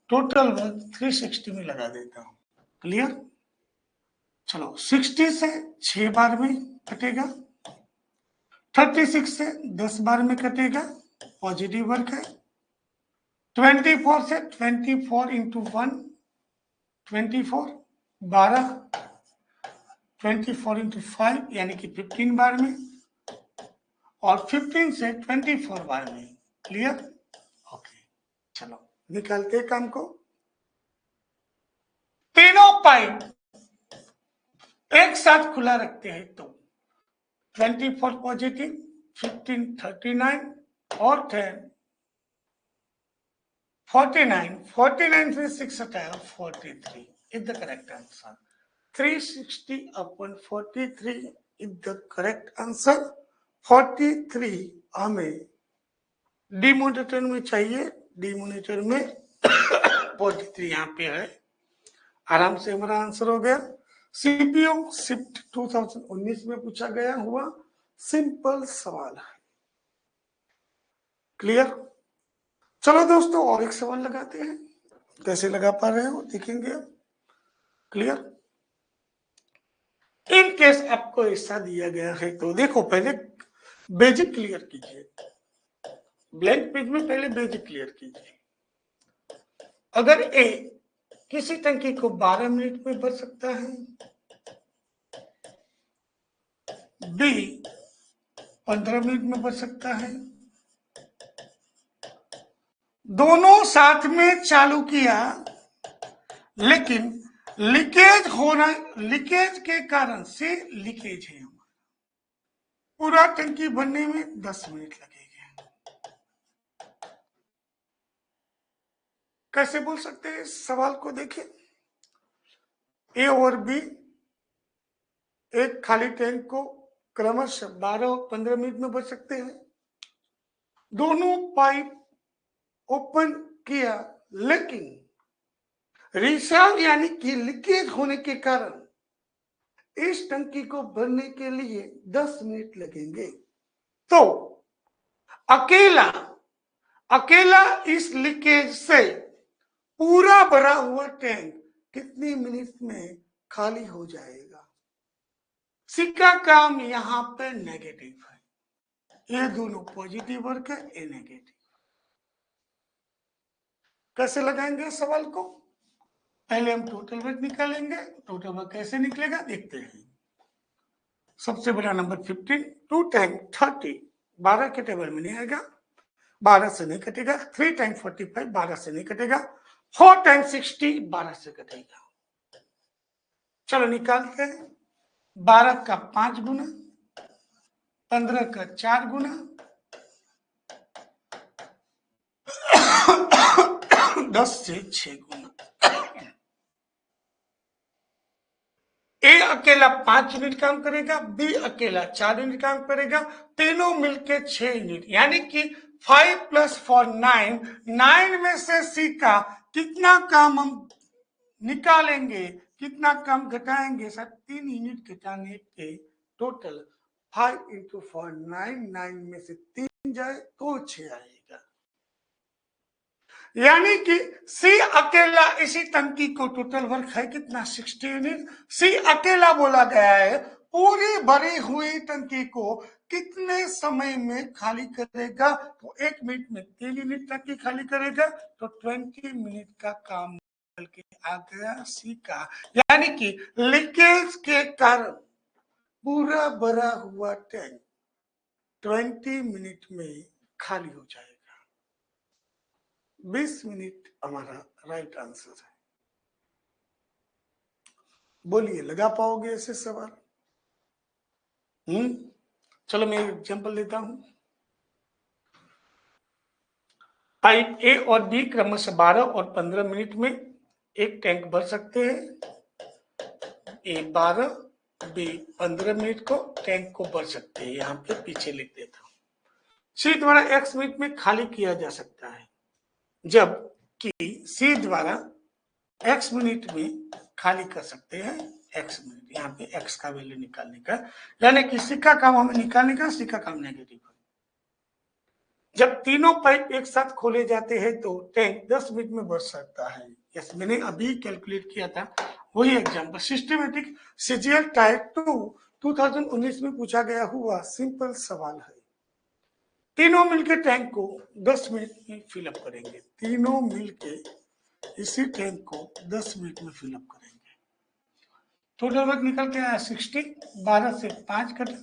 टोटल वर्क 360 में लगा देता हूं। क्लियर? चलो 60 से 6 बार में कटेगा, 36 से 10 बार में कटेगा, पॉजिटिव वर्क है। 24 से 24 इंटू 1 24, 12, 24 इंटू 5 यानी कि 15 बार में, और 15 से 24 बार में। क्लियर? ओके चलो निकालते हैं काम को। तीनों पाइप एक साथ खुला रखते हैं तो 24 पॉजिटिव, 15 39 और 10 49। 49 से 6 हटाया 43 is the correct answer. 360 upon 43 is the correct answer. 43 हमें डिमोनेटर में चाहिए, डिमोनेटर में 43 यहाँ पे है। आराम से हमारा आंसर हो गया। सीपीओ शिफ्ट 2019 में पूछा गया हुआ सिंपल सवाल है। क्लियर? चलो दोस्तों और एक सवाल लगाते हैं, कैसे लगा पा रहे हो देखेंगे। क्लियर? इन केस आपको ऐसा दिया गया है तो देखो पहले बेसिक क्लियर कीजिए। ब्लैंक पेज में पहले बेसिक क्लियर कीजिए। अगर ए किसी टंकी को 12 मिनट में भर सकता है, बी 15 मिनट में भर सकता है, दोनों साथ में चालू किया लेकिन लीकेज के कारण से लीकेज है हमारा, पूरा टंकी भरने में 10 मिनट लगेगा। कैसे बोल सकते हैं? इस सवाल को देखें। ए और बी एक खाली टैंक को क्रमशः 12 और 15 मिनट में भर सकते हैं। दोनों पाइप ओपन किया लेकिन रिसाव यानी कि लीकेज होने के कारण इस टंकी को भरने के लिए 10 मिनट लगेंगे। तो अकेला अकेला इस लीकेज से पूरा भरा हुआ टैंक कितनी मिनट में खाली हो जाएगा? सी का काम यहां पे नेगेटिव है, ये दोनों पॉजिटिव वर्क है, ये नेगेटिव। कैसे लगाएंगे सवाल को? पहले हम टोटल वर्क निकालेंगे। टोटल वर्क कैसे निकलेगा देखते हैं। सबसे बड़ा नंबर 15, 2 टाइम 30 12 के टेबल में नहीं आएगा, 12 से नहीं कटेगा। 3 टाइम 45 12 से नहीं कटेगा। 4 टाइम 60 12 से कटेगा। चलो निकालते हैं। 12 का 5 गुना, 15 का 4 गुना, 10 से 6 गुना। ए अकेला 5 यूनिट काम करेगा, बी अकेला 4 यूनिट काम करेगा, तीनों मिलके 6 यूनिट, यानी कि 5 + 4 9। 9 में से सी का कितना काम हम निकालेंगे, कितना काम घटाएंगे? सर 3 यूनिट घटाने पे टोटल 5 × 4 9, 9 में से 3 जाए तो 6 आएगा। यानी कि सी अकेला इसी टंकी को टोटल वर्क है कितना? 60 यूनिट। सी अकेला बोला गया है, पूरी भरी हुई टंकी को कितने समय में खाली करेगा? तो 1 मिनट में 3 यूनिट टंकी खाली करेगा, तो 20 मिनट का काम निकल के आ गया सी का। यानी कि लीकेज के कारण पूरा भरा हुआ टैंक 20 मिनट में खाली हो जाएगा। 20 मिनट हमारा राइट आंसर है। बोलिए, लगा पाओगे ऐसे सवाल? चलो मैं एग्जांपल देता हूं। पाइप ए और बी क्रमशः 12 और 15 मिनट में एक टैंक भर सकते हैं। ए 12, बी 15 मिनट को टैंक को भर सकते हैं। यहां पे पीछे लिख देता हूं। सी द्वारा x मिनट में खाली किया जा सकता है, जबकि सी द्वारा x मिनट में खाली कर सकते हैं x मिनट। यहाँ पे x का वैल्यू निकालने का, यानी कि सी का काम हमें निकालने का, सी का काम नेगेटिव है। जब तीनों पाइप एक साथ खोले जाते हैं तो टैंक 10 मिनट में भर सकता है। यस, मैंने अभी कैलकुलेट किया था, वही एग्जांपल। सिस्टमेटिक सीजीएल टाइप 2 2019 में पूछा गया हुआ सिंपल सवाल है। तीनों मिलके टैंक को 10 मिनट में फिलअप करेंगे। तीनों मिलके इसी टैंक को 10 मिनट में फिलअप करेंगे। टोटल वर्क निकल के आया 60। 12 से 5 कटा,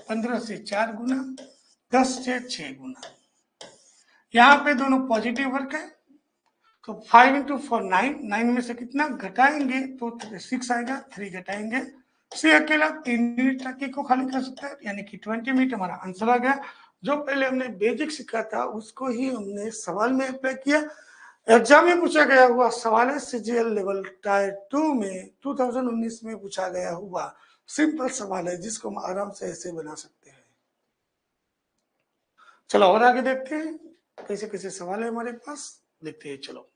15 से 4 गुना, 10 से 6 गुना। यहाँ पे दोनों पॉजिटिव वर्क है, तो 5 × 4 9। 9 में से कितना घटाएंगे तो 6 आएगा। 3 घटाएंगे। सी अकेला 3 मिनट टंकी को खाली कर सकता है, यानी कि 20 मिनट हमारा आंसर आ गया। जो पहले हमने बेसिक सीखा था उसको ही हमने सवाल में अप्लाई किया। एग्जाम में पूछा गया हुआ सवाल है सीजीएल लेवल टायर 2 में 2019 में पूछा गया हुआ सिंपल सवाल है, जिसको हम आराम से ऐसे बना सकते हैं। चलो और आगे देखते हैं कैसे कैसे सवाल है हमारे पास, देखते हैं। चलो,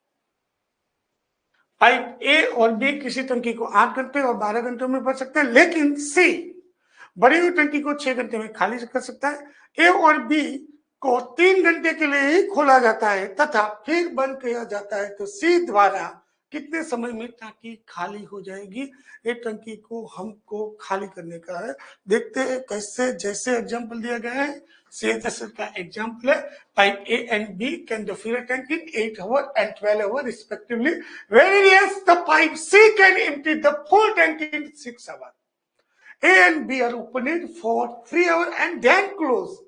पाइप ए और बी किसी टंकी को 8 घंटे और 12 घंटों में भर सकते हैं, लेकिन सी बड़ी हुई टंकी को 6 घंटे में खाली कर सकता है। ए और बी को 3 घंटे के लिए ही खोला जाता है तथा फिर बंद किया जाता है, तो सी द्वारा कितने समय में टंकी खाली हो जाएगी? ये टंकी को हमको खाली करने का है। देखते हैं कैसे। जैसे एग्जांपल दिया गया है, CHSL का एग्जांपल है, pipe A and B can fill a tank in 8 hours and 12 hours respectively, whereas the pipe C can empty the full tank in 6 hours. A and B are opened for 3 hours and then close.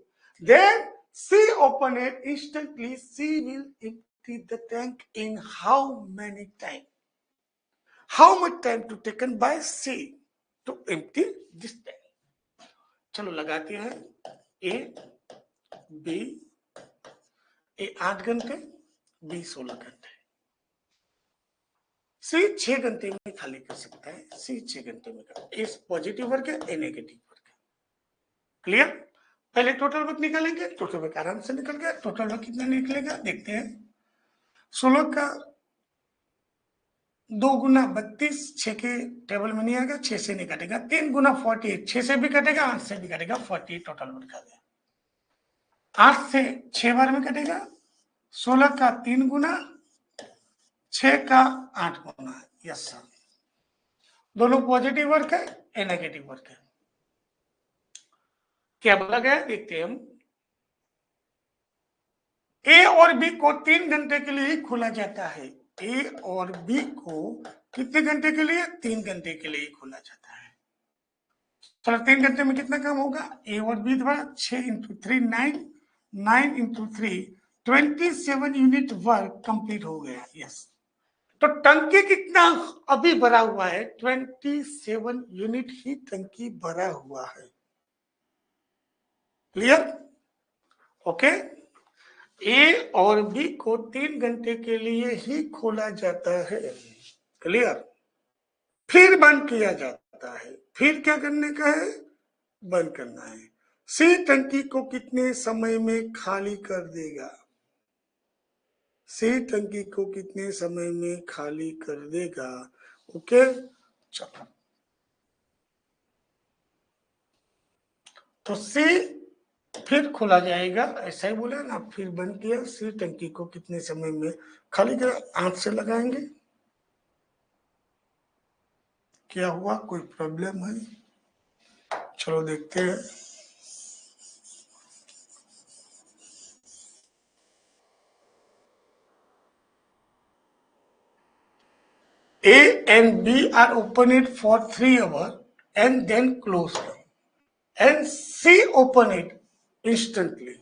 Then C open it instantly. C will empty the tank in how many time? How much time to taken by C to empty this tank? चलो लगाते हैं। A, B, A 8 घंटे, B 16 घंटे। C 6 घंटे में खाली कर सकता है, C 6 घंटे में कर। इस पॉजिटिव वर्क है, ए नेगेटिव वर्क है। क्लियर? पहले टोटल वर्क निकालेंगे। टोटल वर्क आराम से निकल गया। टोटल वर्क कितना निकलेगा देखते हैं। 16 का 2 गुना 32, 6 के टेबल में नहीं आएगा, 6 से नहीं कटेगा। 3 गुना 48, 6 से भी कटेगा, 8 से भी कटेगा, 48 टोटल बन गया। 8 से 6 बार में कटेगा, 16 का 3 गुना, 6 का 8 गुना। यस सर, दोनों पॉजिटिव वर्क है, ए नेगेटिव वर्क है। क्या बोला गया देखते हैं हम। ए और बी को 3 घंटे के लिए ही खोला जाता है। ए और बी को कितने घंटे के लिए? 3 घंटे के लिए खोला जाता है। चलो 3 घंटे में कितना काम होगा? ए और बी द्वारा 6 into 3 9, 9 into 3 27 unit work complete हो गया। यस, तो टंकी कितना अभी भरा हुआ है? 27 यूनिट ही टंकी भरा हुआ है। क्लियर? ओके। ए और बी को 3 घंटे के लिए ही खोला जाता है। क्लियर? फिर बंद किया जाता है। फिर क्या करने का है? बंद करना है। सी टंकी को कितने समय में खाली कर देगा? सी टंकी को कितने समय में खाली कर देगा? ओके, चलो तो सी फिर खोला जाएगा, ऐसा ही बोला ना, फिर बंद किया। सी टंकी को कितने समय में खाली किया? 8 से लगाएंगे। क्या हुआ? कोई प्रॉब्लम है? चलो देखते हैं। A and B are open it for 3 hours and then close them. And C open it instantly.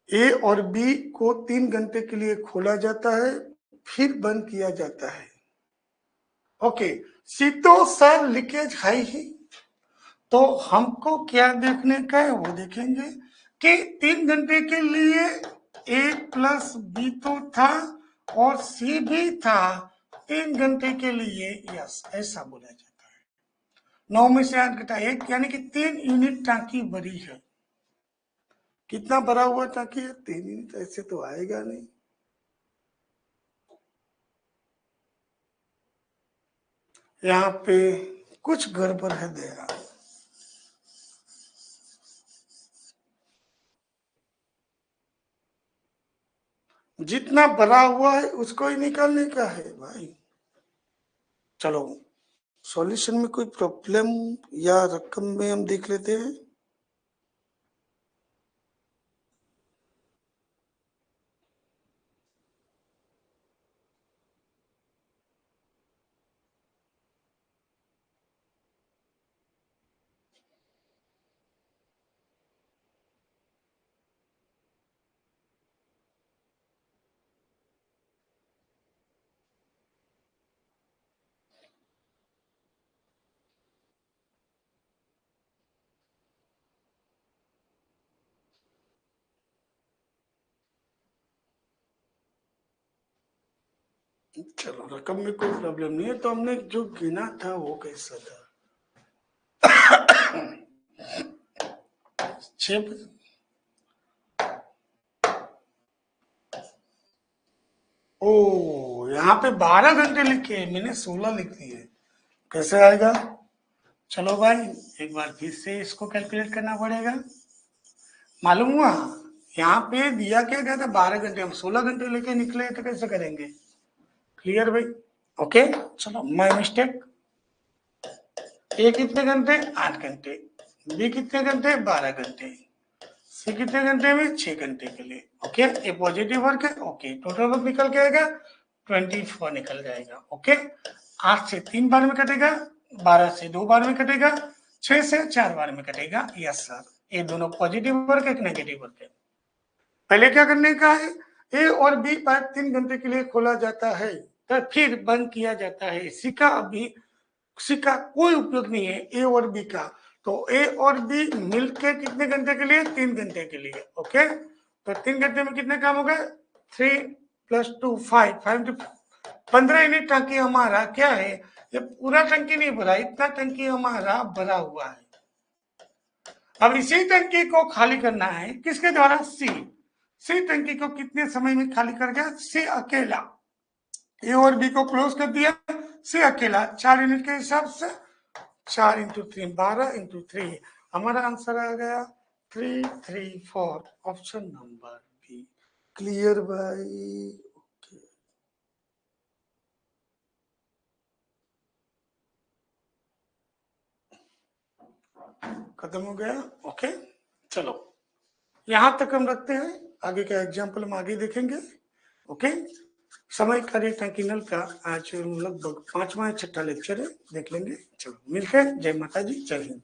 ए और बी को 3 घंटे के लिए खोला जाता है, फिर बंद किया जाता है। ओके, सी तो सर लीकेज है ही, तो हमको क्या देखने का है वो देखेंगे कि 3 घंटे के लिए ए प्लस बी तो था और सी भी था 3 घंटे के लिए। यस, ऐसा बोला जाता है। 9 में से 8 घटा 1, यानी कि 3 यूनिट टांकी भरी है। कितना भरा हुआ टांकी है? 3 यूनिट। ऐसे तो आएगा नहीं। यहाँ पे कुछ गड़बड़ है दया। जितना भरा हुआ है उसको ही निकालने का है भाई। चलो सॉल्यूशन में कोई प्रॉब्लम या रकम में हम देख लेते हैं। चलो रकम में कोई प्रॉब्लम नहीं है, तो हमने जो गिना था वो कैसा था? 6। ओ, यहाँ पे 12 घंटे लिखे हैं, मैंने 16 लिख दिए। कैसे आएगा? चलो भाई एक बार फिर से इसको कैलकुलेट करना पड़ेगा। मालूम हुआ? यहाँ पे दिया क्या गया था? 12 घंटे, हम 16 घंटे लेके निकले, तो कैसे करेंगे? क्लियर भाई? ओके, चलो माय मिस्टेक। ए कितने घंटे? 8 घंटे। बी कितने घंटे? 12 घंटे। सी कितने घंटे में? 6 घंटे के लिए। ओके, ये पॉजिटिव वर्क है। ओके, टोटल वर्क निकल के आएगा 24 निकल जाएगा। ओके, 8 से 3 बार में कटेगा, 12 से 2 बार में कटेगा, 6 से 4 बार में कटेगा। यस सर, ये दोनों पॉजिटिव वर्क है, एक नेगेटिव वर्क है। पहले क्या करने का है? ए और बी पर 3 घंटे के लिए खोला जाता है, तो फिर बंद किया जाता है। सी का अभी का कोई उपयोग नहीं है, ए और बी का। तो ए और बी मिलके कितने घंटे के लिए? 3 घंटे के लिए। ओके, तो 3 घंटे में कितने काम हो गए? 3 + 2 5, 5 to 15 यूनिट टंकी हमारा क्या है? ये पूरा टंकी नहीं भरा, इतना टंकी हमारा भरा हुआ है। अब इसी टंकी को खाली करना है, किसके द्वारा? सी। सी टंकी को कितने समय में खाली कर गया? सी अकेला। ए और बी को क्लोज कर दिया, सी अकेला 4 यूनिट के हिसाब से 4 इंटू 3 12 इंटू 3, हमारा आंसर आ गया 334, ऑप्शन नंबर बी। क्लियर भाई? ओके, खत्म हो गया। ओके चलो यहां तक हम रखते हैं, आगे का एग्जाम्पल हम आगे देखेंगे। ओके, समय कार्य टंकी नल का आज लगभग 5वां या 6ठा लेक्चर है, देख लेंगे। चलो मिलते हैं, जय माता जी, जय हिंद।